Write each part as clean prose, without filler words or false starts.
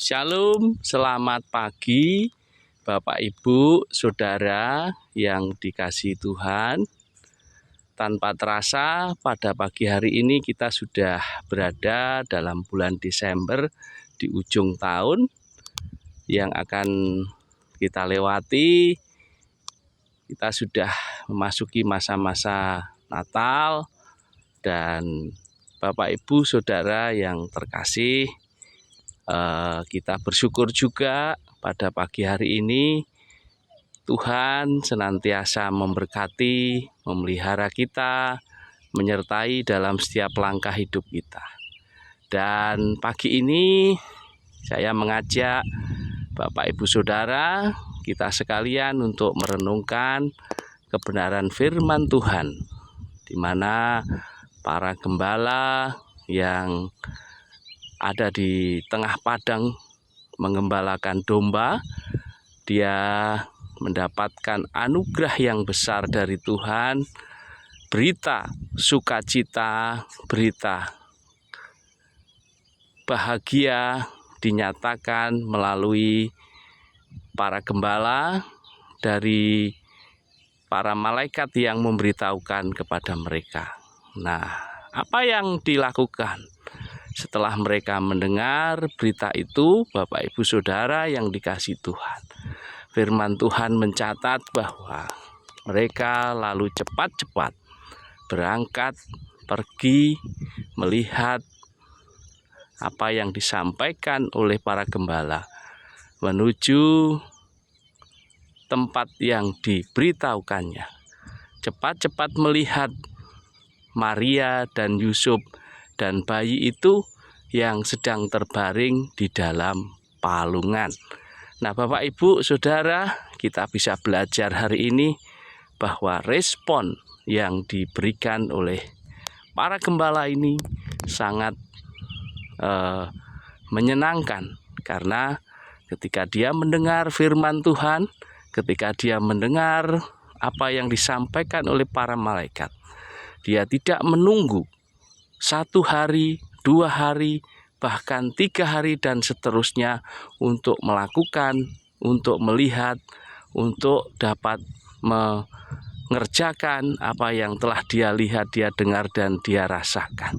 Shalom, selamat pagi Bapak Ibu, Saudara yang dikasihi Tuhan. Tanpa terasa pada pagi hari ini kita sudah berada dalam bulan Desember di ujung tahun yang akan kita lewati. Kita sudah memasuki masa-masa Natal dan Bapak Ibu Saudara yang terkasih, kita bersyukur juga pada pagi hari ini Tuhan senantiasa memberkati, memelihara kita, menyertai dalam setiap langkah hidup kita. Dan pagi ini saya mengajak Bapak Ibu Saudara kita sekalian untuk merenungkan kebenaran firman Tuhan, di mana para gembala yang ada di tengah padang menggembalakan domba, dia mendapatkan anugerah yang besar dari Tuhan, berita sukacita, berita bahagia dinyatakan melalui para gembala dari para malaikat yang memberitahukan kepada mereka. Nah, apa yang dilakukan setelah mereka mendengar berita itu, Bapak Ibu Saudara yang dikasihi Tuhan? Firman Tuhan mencatat bahwa mereka lalu cepat-cepat berangkat pergi melihat apa yang disampaikan oleh para gembala, menuju tempat yang diberitahukannya. Cepat-cepat melihat Maria dan Yusuf dan bayi itu yang sedang terbaring di dalam palungan. Nah, Bapak Ibu Saudara, kita bisa belajar hari ini bahwa respon yang diberikan oleh para gembala ini sangat menyenangkan, karena ketika dia mendengar firman Tuhan, ketika dia mendengar apa yang disampaikan oleh para malaikat, dia tidak menunggu 1 hari, 2 hari, bahkan 3 hari dan seterusnya untuk melakukan, untuk melihat, untuk dapat mengerjakan apa yang telah dia lihat, dia dengar, dan dia rasakan.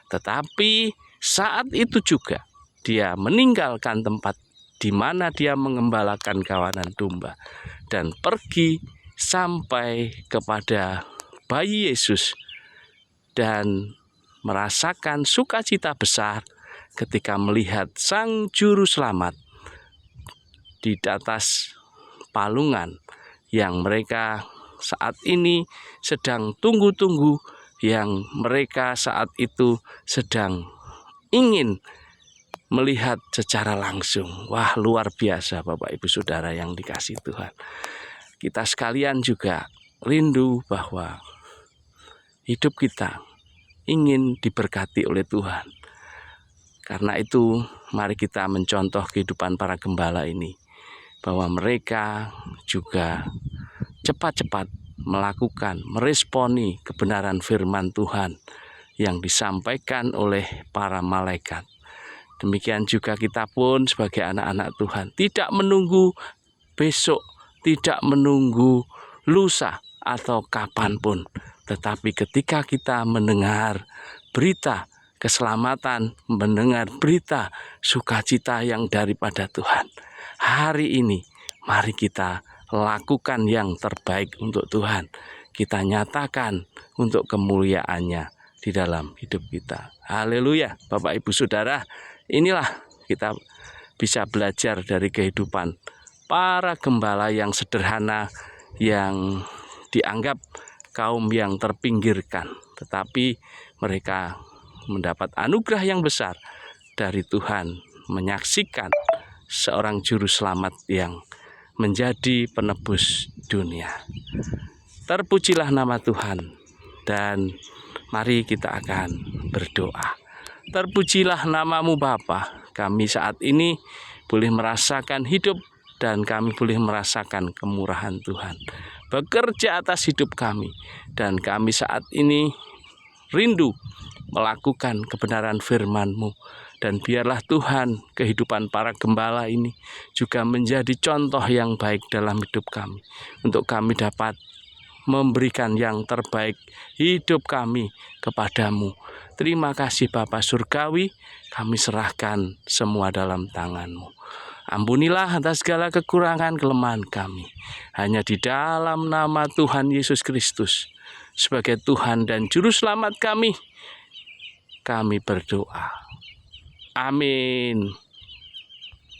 Tetapi saat itu juga dia meninggalkan tempat di mana dia mengembalakan kawanan domba dan pergi sampai kepada bayi Yesus dan merasakan sukacita besar ketika melihat Sang Juru Selamat di atas palungan yang mereka saat ini sedang tunggu-tunggu, yang mereka saat itu sedang ingin melihat secara langsung. Wah, luar biasa Bapak Ibu Saudara yang dikasihi Tuhan. Kita sekalian juga rindu bahwa hidup kita ingin diberkati oleh Tuhan. Karena itu mari kita mencontoh kehidupan para gembala ini, bahwa mereka juga cepat-cepat melakukan, meresponi kebenaran firman Tuhan yang disampaikan oleh para malaikat. Demikian juga kita pun sebagai anak-anak Tuhan, tidak menunggu besok, tidak menunggu lusa atau kapanpun, tetapi ketika kita mendengar berita keselamatan, mendengar berita sukacita yang daripada Tuhan, hari ini mari kita lakukan yang terbaik untuk Tuhan. Kita nyatakan untuk kemuliaannya di dalam hidup kita. Haleluya. Bapak Ibu Saudara, inilah kita bisa belajar dari kehidupan para gembala yang sederhana, yang dianggap kaum yang terpinggirkan, tetapi mereka mendapat anugerah yang besar dari Tuhan, menyaksikan seorang juru selamat yang menjadi penebus dunia. Terpujilah nama Tuhan, dan mari kita akan berdoa. Terpujilah namamu Bapa, kami saat ini boleh merasakan hidup dan kami boleh merasakan kemurahan Tuhan bekerja atas hidup kami, dan kami saat ini rindu melakukan kebenaran firman-Mu Dan biarlah Tuhan, kehidupan para gembala ini juga menjadi contoh yang baik dalam hidup kami, untuk kami dapat memberikan yang terbaik hidup kami kepadamu. Terima kasih Bapa Surgawi, kami serahkan semua dalam tangan-Mu. Ampunilah atas segala kekurangan kelemahan kami. Hanya di dalam nama Tuhan Yesus Kristus sebagai Tuhan dan Juru Selamat kami berdoa. Amin.